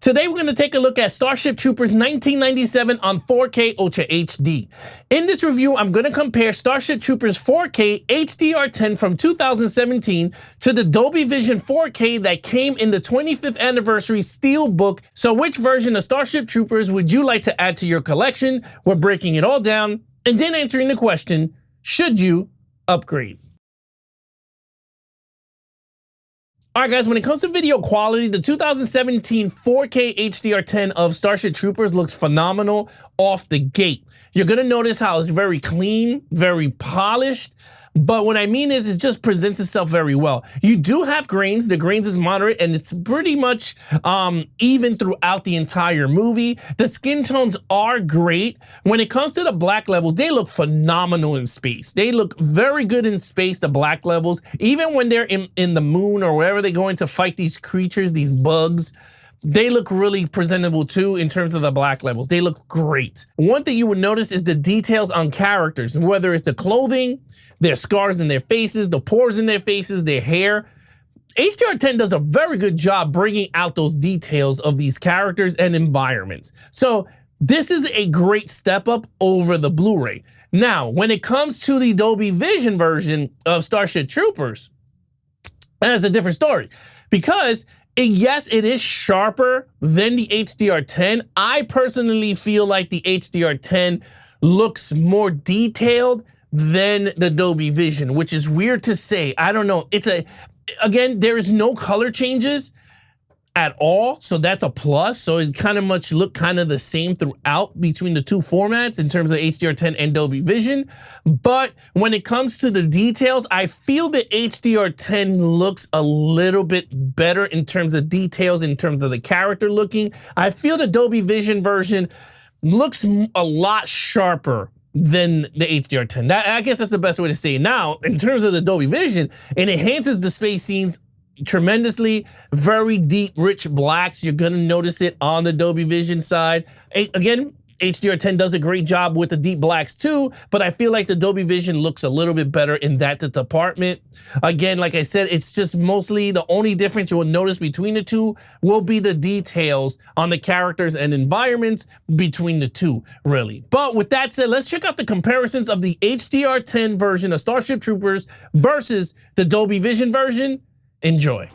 Today we're going to take a look at Starship Troopers 1997 on 4K Ultra HD. In this review, I'm going to compare Starship Troopers 4K HDR10 from 2017 to the Dolby Vision 4K that came in the 25th anniversary Steelbook. So which version of Starship Troopers would you like to add to your collection? We're breaking it all down and then answering the question, should you upgrade? All right, guys, when it comes to video quality, the 2017 4K HDR10 of Starship Troopers looks phenomenal off the gate. You're gonna notice how it's very clean, very polished, but what I mean is it just presents itself very well. You do have grains, the grains is moderate, and it's pretty much even throughout the entire movie. The skin tones are great. When it comes to the black levels, they look phenomenal in space. They look very good in space, the black levels. Even when they're in the moon or wherever they're going to fight these creatures, these bugs, they look really presentable too in terms of the black levels. They look great. One thing you would notice is the details on characters, whether it's the clothing, their scars in their faces, the pores in their faces, their hair. HDR10 does a very good job bringing out those details of these characters and environments. So this is a great step up over the Blu-ray. Now, when it comes to the Dolby Vision version of Starship Troopers, that's a different story because yes, it is sharper than the HDR10. I personally feel like the HDR10 looks more detailed than the Dolby Vision, which is weird to say. I don't know. Again, there is no color changes at all, so that's a plus. So it kind of much look kind of the same throughout between the two formats in terms of HDR10 and Dolby Vision. But when it comes to the details, I feel that HDR10 looks a little bit better in terms of details, in terms of the character looking. I feel the Dolby Vision version looks a lot sharper than the HDR10. I guess that's the best way to say it. Now, in terms of the Dolby Vision, it enhances the space scenes tremendously. Very deep, rich blacks. You're gonna notice it on the Dolby Vision side. Again, HDR10 does a great job with the deep blacks too, but I feel like the Dolby Vision looks a little bit better in that department. Again, like I said, it's just mostly the only difference you will notice between the two will be the details on the characters and environments between the two, really. But with that said, let's check out the comparisons of the HDR10 version of Starship Troopers versus the Dolby Vision version. Enjoy.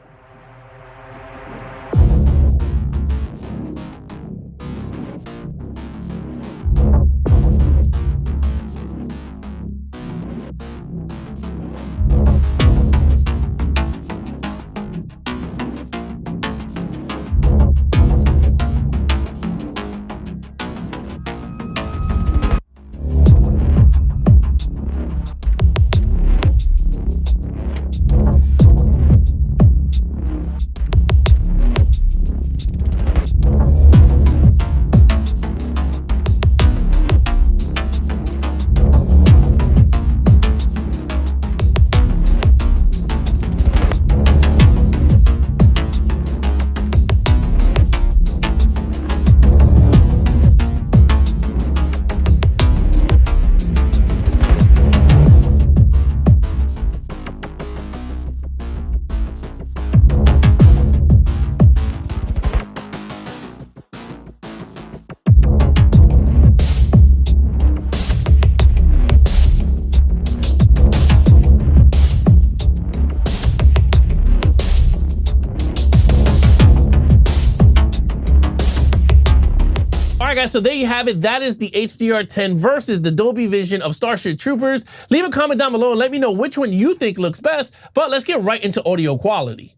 All right, guys, so there you have it. That is the HDR10 versus the Dolby Vision of Starship Troopers. Leave a comment down below and let me know which one you think looks best, but let's get right into audio quality.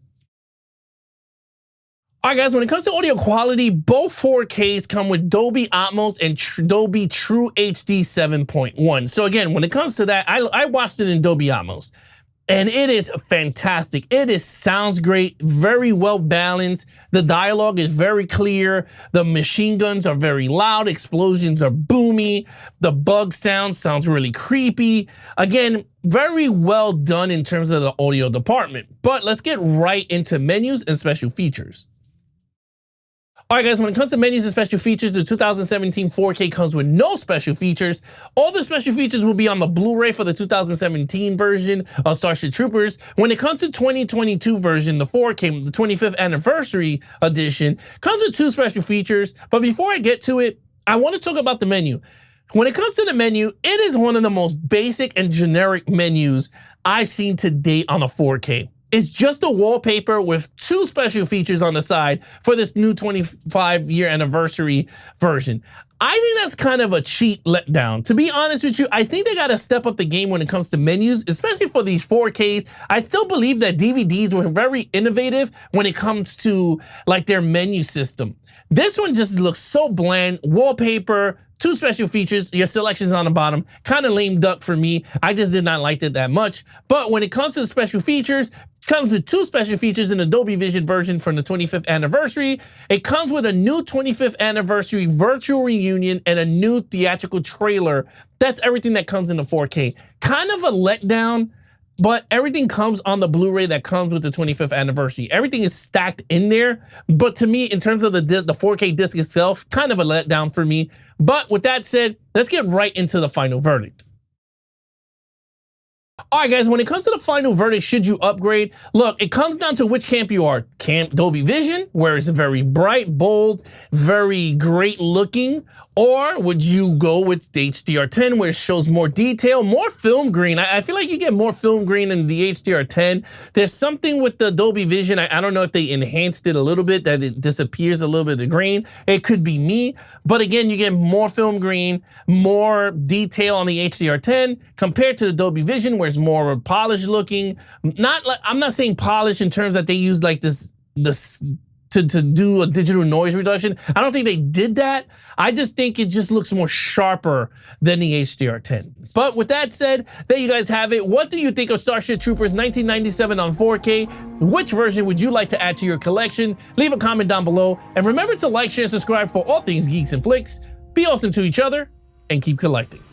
All right, guys, when it comes to audio quality, both 4Ks come with Dolby Atmos and Dolby True HD 7.1. So again, when it comes to that, I watched it in Dolby Atmos. And it is fantastic. Sounds great, very well balanced. The dialogue is very clear. The machine guns are very loud. Explosions are boomy. The bug sounds really creepy. Again, very well done in terms of the audio department. But let's get right into menus and special features. All right, guys, when it comes to menus and special features, the 2017 4K comes with no special features. All the special features will be on the Blu-ray for the 2017 version of Starship Troopers. When it comes to 2022 version, the 4K, the 25th anniversary edition, comes with 2 special features. But before I get to it, I want to talk about the menu. When it comes to the menu, it is one of the most basic and generic menus I've seen to date on a 4K. It's just a wallpaper with 2 special features on the side for this new 25-year anniversary version. I think that's kind of a cheap letdown. To be honest with you, I think they gotta step up the game when it comes to menus, especially for these 4Ks. I still believe that DVDs were very innovative when it comes to like their menu system. This one just looks so bland, wallpaper, 2 special features, your selections on the bottom, kind of lame duck for me. I just did not like it that much. But when it comes to the special features, it comes with 2 special features in the Dolby Vision version from the 25th anniversary. It comes with a new 25th anniversary virtual reunion and a new theatrical trailer. That's everything that comes in the 4K. Kind of a letdown, but everything comes on the Blu-ray that comes with the 25th anniversary. Everything is stacked in there. But to me, in terms of the 4K disc itself, kind of a letdown for me. But with that said, let's get right into the final verdict. All right, guys, when it comes to the final verdict, should you upgrade? Look, it comes down to which camp you are. Camp Dolby Vision, where it's very bright, bold, very great looking, or would you go with the HDR10, where it shows more detail, more film grain? I feel like you get more film grain in the HDR10. There's something with the Dolby Vision. I don't know if they enhanced it a little bit, that it disappears a little bit of the grain. It could be me, but again, you get more film grain, more detail on the HDR10 compared to the Dolby Vision, where it's more polished looking. Not like, I'm not saying polished in terms that they use like this to do a digital noise reduction. I don't think they did that. I just think it just looks more sharper than the HDR10. But with that said, there you guys have it. What do you think of Starship Troopers 1997 on 4K? Which version would you like to add to your collection? Leave a comment down below. And remember to like, share, and subscribe for all things Geeks and Flix. Be awesome to each other and keep collecting.